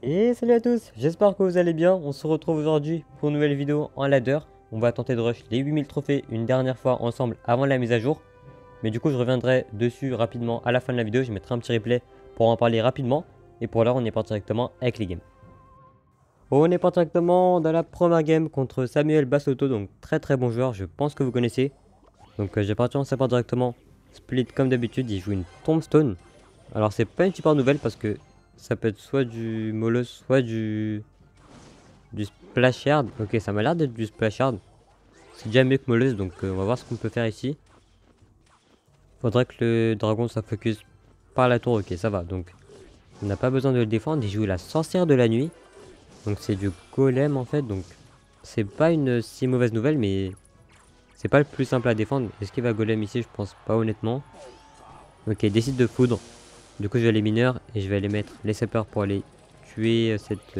Et salut à tous, j'espère que vous allez bien. On se retrouve aujourd'hui pour une nouvelle vidéo en ladder. On va tenter de rush les 8000 trophées une dernière fois ensemble avant la mise à jour. Mais du coup je reviendrai dessus rapidement à la fin de la vidéo. Je mettrai un petit replay pour en parler rapidement. Et pour l'heure on est parti directement avec les games. On est parti directement dans la première game contre Samuel Bassotto. Donc très bon joueur, je pense que vous connaissez. Donc j'ai parti en support directement. Split comme d'habitude, il joue une Tombstone. Alors c'est pas une super nouvelle parce que ça peut être soit du Molos, soit du Splashard. Ok, ça m'a l'air d'être du Splashard. C'est déjà mieux que Molos, donc on va voir ce qu'on peut faire ici. Faudrait que le dragon soit focus par la tour. Ok, ça va. Donc on n'a pas besoin de le défendre. Il joue la sorcière de la nuit. Donc c'est du golem en fait. Donc c'est pas une si mauvaise nouvelle, mais c'est pas le plus simple à défendre. Est-ce qu'il va golem ici? Je pense pas honnêtement. Ok, décide de foudre. Du coup je vais les mineurs et je vais aller mettre les sapeurs pour aller tuer cette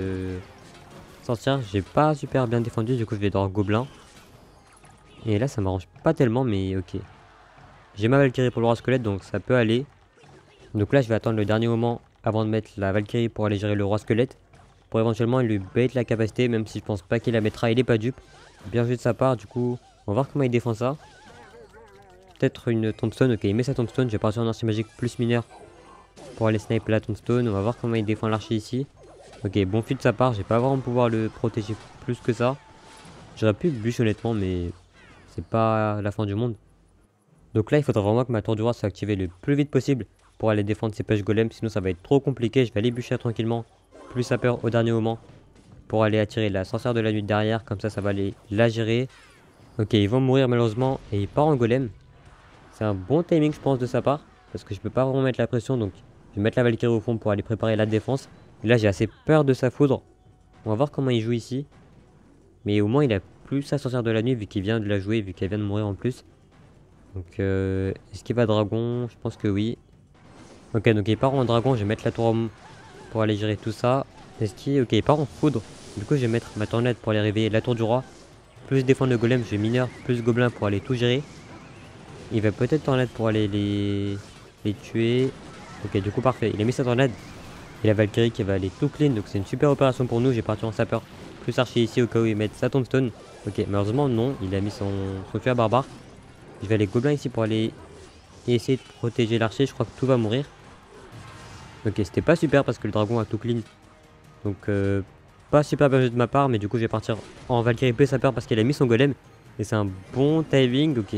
sorcière. J'ai pas super bien défendu, du coup je vais devoir gobelin. Et là ça m'arrange pas tellement, mais ok. J'ai ma Valkyrie pour le roi squelette, donc ça peut aller. Donc là je vais attendre le dernier moment avant de mettre la Valkyrie pour aller gérer le roi squelette. Pour éventuellement lui bait la capacité, même si je pense pas qu'il la mettra, il est pas dupe. Bien joué de sa part, du coup on va voir comment il défend ça. Peut-être une tombstone, ok il met sa tombstone, je vais partir en archer magique plus mineur pour aller sniper la tombstone. On va voir comment il défend l'archer ici. Ok, bon fit de sa part, j'ai pas vraiment pouvoir le protéger plus que ça. J'aurais pu bûcher honnêtement, mais c'est pas la fin du monde. Donc là, il faudra vraiment que ma tour du roi soit activée le plus vite possible pour aller défendre ces pêches golems, sinon ça va être trop compliqué. Je vais aller bûcher tranquillement, plus sa peur au dernier moment, pour aller attirer la sorcière de la nuit derrière, comme ça va aller la gérer. Ok, ils vont mourir malheureusement, et il part en golem. C'est un bon timing je pense de sa part, parce que je peux pas vraiment mettre la pression, donc je vais mettre la Valkyrie au fond pour aller préparer la défense. Et là j'ai assez peur de sa foudre. On va voir comment il joue ici. Mais au moins il a plus sa sorcière de la nuit vu qu'il vient de la jouer, vu qu'elle vient de mourir en plus. Donc est-ce qu'il va dragon? Je pense que oui. Ok, donc il part en dragon, je vais mettre la tour pour aller gérer tout ça. Est-ce qu'il... Ok, il part en foudre. Du coup je vais mettre ma tornade pour aller réveiller la tour du roi. Plus défendre le golem, je vais mineur, plus gobelin pour aller tout gérer. Il va peut-être tornade pour aller les tuer. Ok, du coup parfait, il a mis sa tornade. Et la Valkyrie qui va aller tout clean, donc c'est une super opération pour nous. J'ai parti en sapeur plus archer ici au cas où il met sa tombstone. Ok, malheureusement non, il a mis son tueur barbare. Je vais aller gobelin ici pour aller essayer de protéger l'archer. Je crois que tout va mourir. Ok, c'était pas super parce que le dragon a tout clean. Donc pas super bien joué de ma part, mais du coup je vais partir en Valkyrie plus sapeur parce qu'il a mis son golem. Et c'est un bon timing, ok.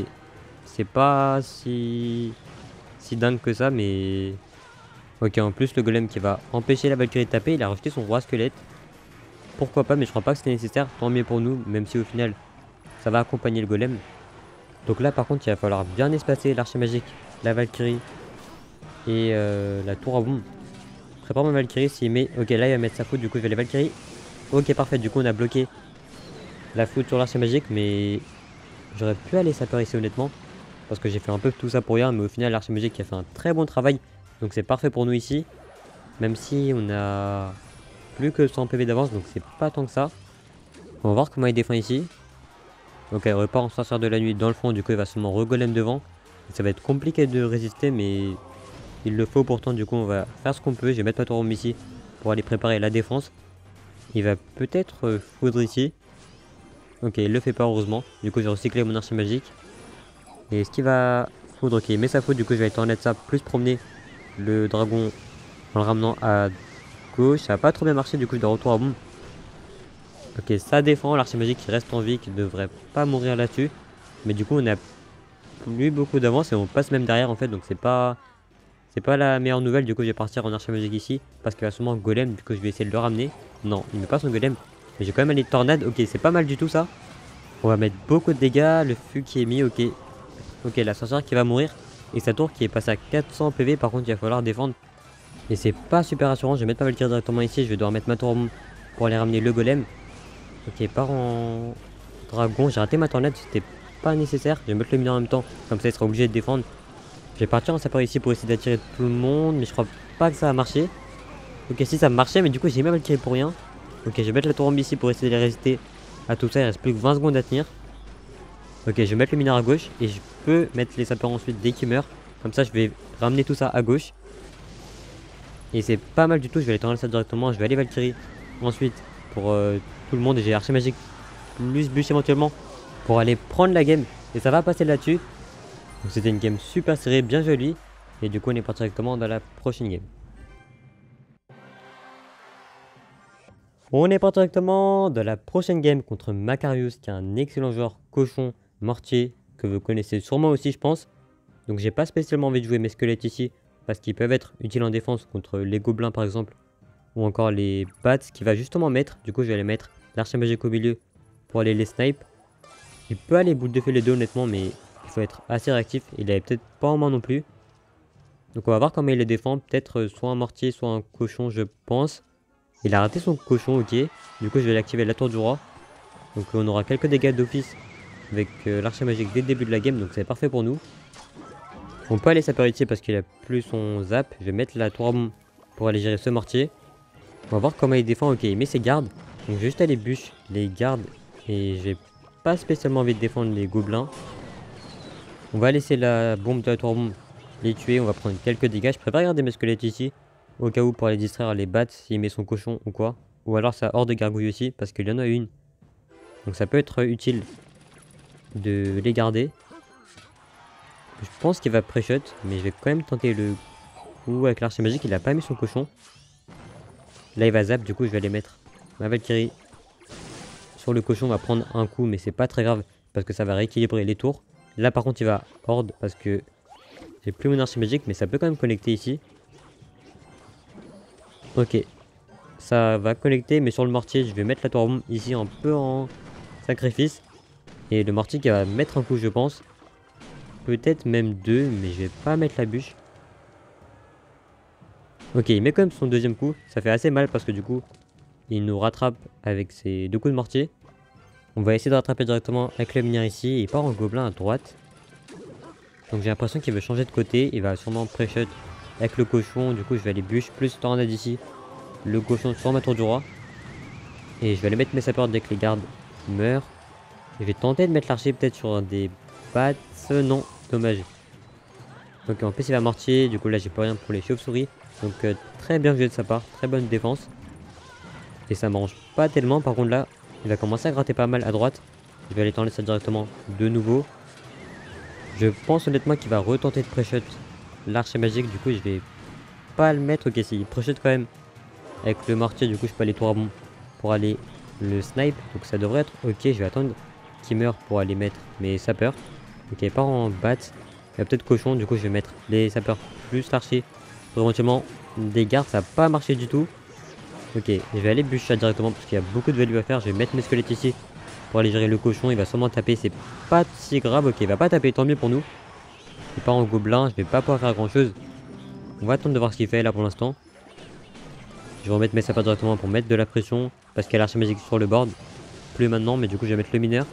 C'est pas si dingue que ça, mais... Ok, en plus le golem qui va empêcher la Valkyrie de taper, il a rejeté son roi squelette. Pourquoi pas, mais je crois pas que c'était nécessaire, tant mieux pour nous, même si au final ça va accompagner le golem. Donc là par contre il va falloir bien espacer l'archer magique, la Valkyrie et la tour à bombe. Prépare ma Valkyrie s'il met... Ok, là il va mettre sa foudre, du coup je vais les Valkyrie. Ok, parfait, du coup on a bloqué la foudre sur l'archer magique, mais j'aurais pu aller sapeur ici honnêtement. Parce que j'ai fait un peu tout ça pour rien, mais au final l'archer magique a fait un très bon travail. Donc c'est parfait pour nous ici. Même si on a plus que 100 PV d'avance, donc c'est pas tant que ça. On va voir comment il défend ici. Donc il repart en sorcière de la nuit dans le fond, du coup il va seulement regolem devant. Ça va être compliqué de résister, mais il le faut pourtant, du coup on va faire ce qu'on peut. Je vais mettre ma tour ici pour aller préparer la défense. Il va peut-être foudre ici. Ok, il le fait pas heureusement. Du coup j'ai recyclé mon archer magique. Et est-ce qu'il va foudre? Ok, il met sa foudre, du coup je vais aller tourner de ça, plus promener le dragon en le ramenant à gauche. Ça n'a pas trop bien marché, du coup je dois retour à bombe. Ok, ça défend, l'archer magique qui reste en vie, qui ne devrait pas mourir là-dessus. Mais du coup on a plus beaucoup d'avance et on passe même derrière en fait, donc c'est pas la meilleure nouvelle. Du coup je vais partir en archer magique ici, parce qu'il va sûrement golem, du coup je vais essayer de le ramener. Non, il met pas son golem, mais j'ai quand même allé tornade. Ok, c'est pas mal du tout ça. On va mettre beaucoup de dégâts, le feu qui est mis, ok. Ok, la sorcière qui va mourir. Et sa tour qui est passée à 400 PV, par contre il va falloir défendre. Et c'est pas super rassurant, je vais mettre ma Valkyrie directement ici, je vais devoir mettre ma tour pour aller ramener le golem. Ok, part en dragon, j'ai raté ma tornade, c'était pas nécessaire. Je vais mettre le mineur en même temps, comme ça il sera obligé de défendre. Je vais partir en sapeur ici pour essayer d'attirer tout le monde, mais je crois pas que ça a marché. Ok, si ça marchait, mais du coup j'ai ma Valkyrie pour rien. Ok, je vais mettre la tour ici pour essayer de résister à tout ça, il reste plus que 20 secondes à tenir. Ok, je vais mettre le mineur à gauche et je peux mettre les sapeurs ensuite dès qu'ils meurent. Comme ça, je vais ramener tout ça à gauche. Et c'est pas mal du tout, je vais aller tourner ça directement, je vais aller Valkyrie. Ensuite, pour tout le monde, j'ai Archer Magique plus bûche éventuellement pour aller prendre la game. Et ça va passer là-dessus. Donc c'était une game super serrée, bien jolie. Et du coup, on est parti directement dans la prochaine game. On est parti directement dans la prochaine game contre Macarius, qui est un excellent joueur cochon, mortier, que vous connaissez sûrement aussi, je pense. Donc j'ai pas spécialement envie de jouer mes squelettes ici, parce qu'ils peuvent être utiles en défense contre les gobelins par exemple, ou encore les bats qui va justement mettre. Du coup, je vais aller mettre l'archer magique au milieu pour aller les snipe. Il peut aller boule de feu les deux honnêtement, mais il faut être assez réactif. Il avait peut-être pas en main non plus. Donc on va voir comment il les défend. Peut-être soit un mortier, soit un cochon, je pense. Il a raté son cochon, ok. Du coup, je vais l'activer la tour du roi. Donc on aura quelques dégâts d'office avec l'archer magique dès le début de la game. Donc c'est parfait pour nous. On peut aller s'apéritif parce qu'il a plus son zap. Je vais mettre la tour à bombe pour aller gérer ce mortier. On va voir comment il défend. Ok, il met ses gardes. Donc je vais juste aller bûche les gardes. Et j'ai pas spécialement envie de défendre les gobelins. On va laisser la bombe de la tour bombe les tuer. On va prendre quelques dégâts. Je préfère garder mes squelettes ici. Au cas où pour aller distraire les bats s'il met son cochon ou quoi. Ou alors sa horde de gargouilles aussi. Parce qu'il y en a une. Donc ça peut être utile de les garder. Je pense qu'il va pré-shot. Mais je vais quand même tenter le coup avec l'archer magique. Il a pas mis son cochon. Là il va zap. Du coup je vais aller mettre ma Valkyrie sur le cochon. On va prendre un coup. Mais c'est pas très grave. Parce que ça va rééquilibrer les tours. Là par contre il va horde. Parce que j'ai plus mon archer magique. Mais ça peut quand même connecter ici. Ok. Ça va connecter. Mais sur le mortier je vais mettre la tour bombe ici un peu en sacrifice. Et le mortier qui va mettre un coup je pense. Peut-être même deux. Mais je vais pas mettre la bûche. Ok, il met quand même son deuxième coup. Ça fait assez mal parce que du coup, il nous rattrape avec ses deux coups de mortier. On va essayer de rattraper directement avec le minière ici. Il part en gobelin à droite. Donc j'ai l'impression qu'il veut changer de côté. Il va sûrement pré-shot avec le cochon. Du coup, je vais aller bûche plus tornade ici. Le cochon sur ma tour du roi. Et je vais aller mettre mes sapeurs dès que les gardes meurent. Je vais tenter de mettre l'archer peut-être sur des bats. Non, dommage. Ok, en plus il va mortier. Du coup, là, j'ai pas rien pour les chauves-souris. Donc très bien joué de sa part, très bonne défense. Et ça m'arrange pas tellement, par contre là, il va commencer à gratter pas mal à droite. Je vais aller tenter ça directement de nouveau. Je pense honnêtement qu'il va retenter de pré-shot l'archer magique, du coup je vais pas le mettre. Ok, si, il pré-shot quand même avec le mortier, du coup je peux aller tour à bombe pour aller le snipe. Donc ça devrait être ok, je vais attendre qu'il meure pour aller mettre mes sapeurs. Ok, il part en bat, il y a peut-être cochon, du coup je vais mettre les sapeurs plus l'archer. Éventuellement des gardes, ça n'a pas marché du tout. Ok, je vais aller bûcher directement parce qu'il y a beaucoup de value à faire. Je vais mettre mes squelettes ici pour aller gérer le cochon. Il va sûrement taper, c'est pas si grave. Ok, il va pas taper, tant mieux pour nous. Il part en gobelin, je vais pas pouvoir faire grand chose. On va attendre de voir ce qu'il fait là pour l'instant. Je vais remettre mes sapins directement pour mettre de la pression parce qu'il y a l'archer magique sur le board. Plus maintenant, mais du coup je vais mettre le mineur.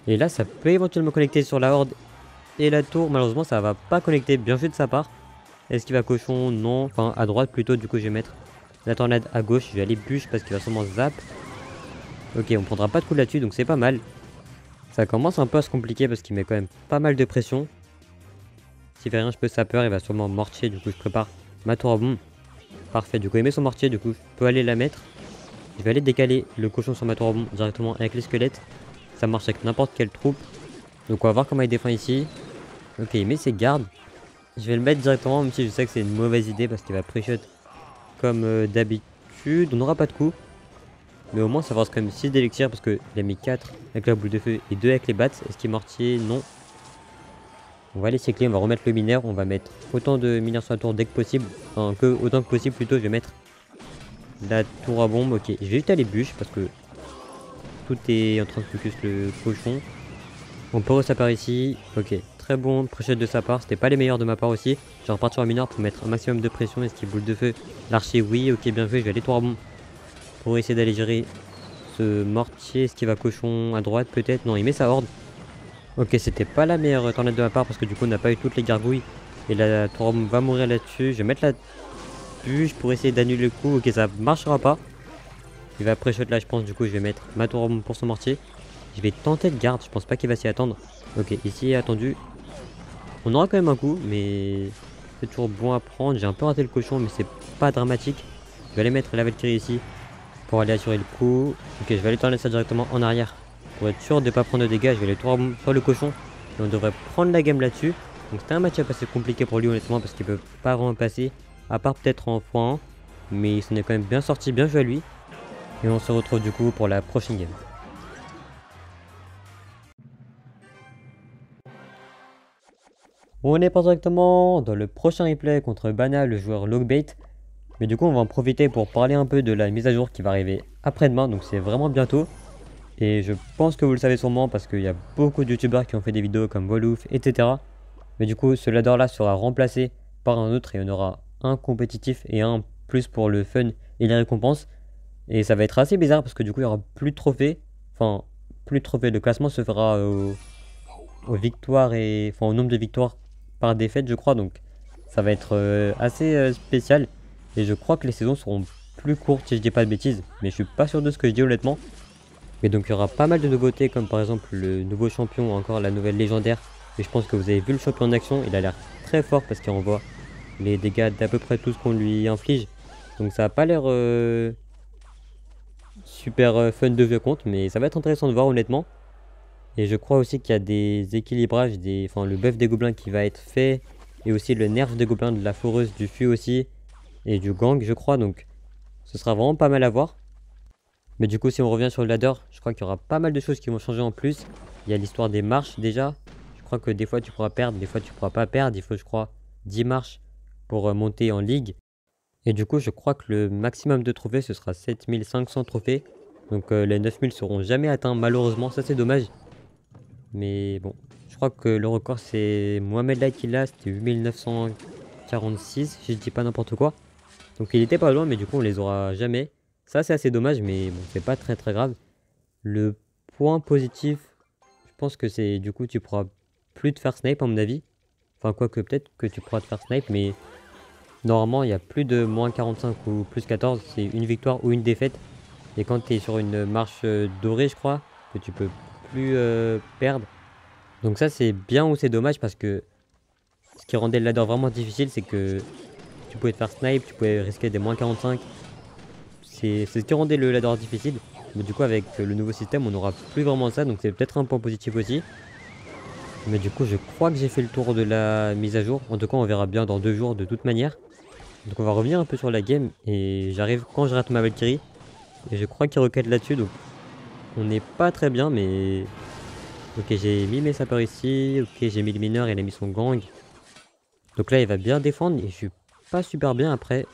Et là ça peut éventuellement connecter sur la horde et la tour. Malheureusement ça va pas connecter, bien fait de sa part. Est-ce qu'il va cochon? Non. Enfin, à droite plutôt. Du coup, je vais mettre la tornade à gauche. Je vais aller bûche parce qu'il va sûrement zap. Ok, on prendra pas de coup là-dessus. Donc, c'est pas mal. Ça commence un peu à se compliquer parce qu'il met quand même pas mal de pression. S'il fait rien, je peux sapeur. Il va sûrement mortier. Du coup, je prépare ma tour à bombe. Parfait. Du coup, il met son mortier. Du coup, je peux aller la mettre. Je vais aller décaler le cochon sur ma tour à bombe directement avec les squelettes. Ça marche avec n'importe quelle troupe. Donc, on va voir comment il défend ici. Ok, il met ses gardes. Je vais le mettre directement, même si je sais que c'est une mauvaise idée parce qu'il va pré-shot comme d'habitude. On n'aura pas de coup. Mais au moins ça va reste quand même 6 d'élixir parce qu'il a mis 4 avec la boule de feu et 2 avec les bats. Est-ce qu'il est mortier? Non. On va les cycler, on va remettre le mineur. On va mettre autant de mineurs sur la tour dès que possible. Enfin, autant que possible plutôt. Je vais mettre la tour à bombe. Ok, je vais juste aller bûche parce que tout est en train de focus le cochon. On peut resapar ici. Ok. Très bon pré-shot de sa part, c'était pas les meilleurs de ma part aussi. Je vais repartir sur un mineur pour mettre un maximum de pression. Est-ce qu'il boule de feu? L'archer, oui, ok, bien fait. Je vais aller tour à bombe pour essayer d'aller gérer ce mortier. Est-ce qu'il va cochon à droite peut-être? Non, il met sa horde. Ok, c'était pas la meilleure tornade de ma part parce que du coup on n'a pas eu toutes les gargouilles. Et la tour à bombe va mourir là-dessus. Je vais mettre la bûche pour essayer d'annuler le coup. Ok, ça marchera pas. Il va pré-shot là, je pense. Du coup, je vais mettre ma tour à bombe pour son mortier. Je vais tenter de garde, je pense pas qu'il va s'y attendre. Ok, ici attendu. On aura quand même un coup, mais c'est toujours bon à prendre. J'ai un peu raté le cochon, mais c'est pas dramatique. Je vais aller mettre la Valkyrie ici pour aller assurer le coup. Ok, je vais aller tourner ça directement en arrière pour être sûr de ne pas prendre de dégâts. Je vais aller tout sur le cochon et on devrait prendre la game là-dessus. Donc c'était un match assez compliqué pour lui honnêtement parce qu'il peut pas vraiment passer, à part peut-être en x1, mais il s'en est quand même bien sorti, bien joué à lui. Et on se retrouve du coup pour la prochaine game. On est pas directement dans le prochain replay contre Bana, le joueur Logbait. Mais du coup on va en profiter pour parler un peu de la mise à jour qui va arriver après-demain, donc c'est vraiment bientôt. Et je pense que vous le savez sûrement parce qu'il y a beaucoup de youtubeurs qui ont fait des vidéos comme Wolouf, etc. Mais du coup ce ladder là sera remplacé par un autre et on aura un compétitif et un plus pour le fun et les récompenses. Et ça va être assez bizarre parce que du coup il y aura plus de trophées. Enfin plus de trophées, le classement se fera aux victoires et enfin au nombre de victoires par défaite je crois, donc ça va être assez spécial. Et je crois que les saisons seront plus courtes si je dis pas de bêtises, mais je suis pas sûr de ce que je dis honnêtement. Mais donc il y aura pas mal de nouveautés comme par exemple le nouveau champion ou encore la nouvelle légendaire. Et je pense que vous avez vu le champion en action, il a l'air très fort parce qu'il envoie les dégâts d'à peu près tout ce qu'on lui inflige. Donc ça a pas l'air super fun de vieux compte, mais ça va être intéressant de voir honnêtement. Et je crois aussi qu'il y a des équilibrages, enfin le buff des gobelins qui va être fait. Et aussi le nerf des gobelins, de la foreuse, du fût aussi. Et du gang je crois, donc ce sera vraiment pas mal à voir. Mais du coup si on revient sur le ladder, je crois qu'il y aura pas mal de choses qui vont changer en plus. Il y a l'histoire des marches déjà. Je crois que des fois tu pourras perdre, des fois tu pourras pas perdre. Il faut je crois 10 marches pour monter en ligue. Et du coup je crois que le maximum de trophées ce sera 7500 trophées. Donc les 9000 seront jamais atteints malheureusement, ça c'est dommage. Mais bon, je crois que le record c'est Mohamed Light qui l'a, c'était 8946 si je dis pas n'importe quoi. Donc il était pas loin mais du coup on les aura jamais. Ça c'est assez dommage mais bon c'est pas très grave. Le point positif, je pense que c'est du coup tu pourras plus te faire snipe à mon avis. Enfin quoique peut-être que tu pourras te faire snipe mais normalement il y a plus de moins 45 ou plus 14, c'est une victoire ou une défaite. Et quand tu es sur une marche dorée je crois, que tu peux plus perdre. Donc ça c'est bien ou c'est dommage parce que ce qui rendait le ladder vraiment difficile c'est que tu pouvais te faire snipe, tu pouvais risquer des moins 45. C'est ce qui rendait le ladder difficile. Mais du coup avec le nouveau système on n'aura plus vraiment ça, donc c'est peut-être un point positif aussi. Mais du coup je crois que j'ai fait le tour de la mise à jour. En tout cas on verra bien dans 2 jours de toute manière. Donc on va revenir un peu sur la game et j'arrive quand je rate ma Valkyrie. Et je crois qu'il requête là-dessus, donc on n'est pas très bien mais... Ok j'ai mis mes sapeurs ici, ok j'ai mis le mineur, il a mis son gang. Donc là il va bien défendre et je suis pas super bien après.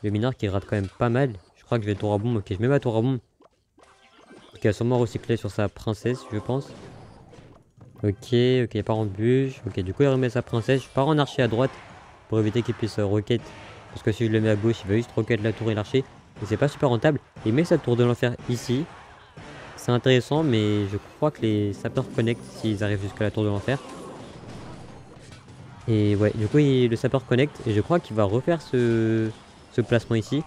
Le mineur qui rate quand même pas mal. Je crois que je vais tour à bombe, ok je mets ma tour à bombe. Qui a sûrement recyclé sur sa princesse je pense. Ok, il part en bûche. Ok, du coup il remet sa princesse. Je pars en archer à droite pour éviter qu'il puisse roquette. Parce que si je le mets à gauche, il va juste roquette la tour et l'archer. Et c'est pas super rentable. Il met sa tour de l'enfer ici. C'est intéressant, mais je crois que les sapeurs connectent s'ils arrivent jusqu'à la tour de l'enfer. Et ouais, du coup le sapeur connecte. Et je crois qu'il va refaire ce placement ici.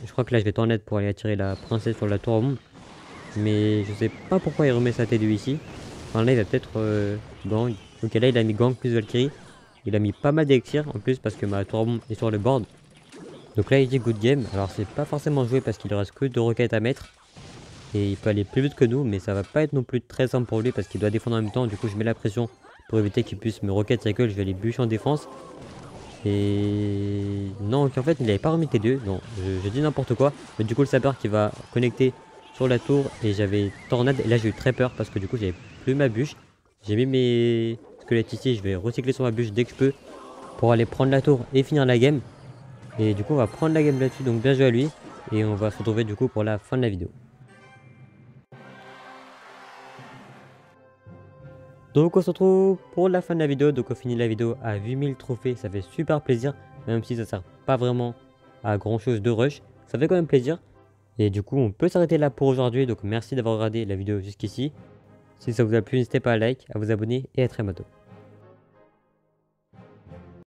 Je crois que là je vais tourner pour aller attirer la princesse sur la tour à bombe. Mais je sais pas pourquoi il remet sa T2 ici. Enfin là il va peut-être gang. Ok là il a mis gang plus Valkyrie. Il a mis pas mal d'élixir en plus parce que ma tour à bombe est sur le board. Donc là il dit good game. Alors c'est pas forcément joué parce qu'il reste que 2 roquettes à mettre. Et il peut aller plus vite que nous, mais ça va pas être non plus très simple pour lui parce qu'il doit défendre en même temps. Du coup je mets la pression pour éviter qu'il puisse me roquette sa gueule. Je vais aller bûcher en défense. Et non, en fait il avait pas remis T2. Non, je dis n'importe quoi. Mais du coup le sapeur qui va connecter sur la tour et j'avais tornade. Et là j'ai eu très peur parce que du coup j'avais plus ma bûche. J'ai mis mes squelettes ici. Je vais recycler sur ma bûche dès que je peux pour aller prendre la tour et finir la game. Et du coup on va prendre la game là-dessus. Donc bien joué à lui. Et on va se retrouver du coup pour la fin de la vidéo. Donc on se retrouve pour la fin de la vidéo. Donc on finit la vidéo à 8000 trophées. Ça fait super plaisir. Même si ça sert pas vraiment à grand chose de rush. Ça fait quand même plaisir. Et du coup on peut s'arrêter là pour aujourd'hui. Donc merci d'avoir regardé la vidéo jusqu'ici. Si ça vous a plu, n'hésitez pas à like, à vous abonner et à très bientôt.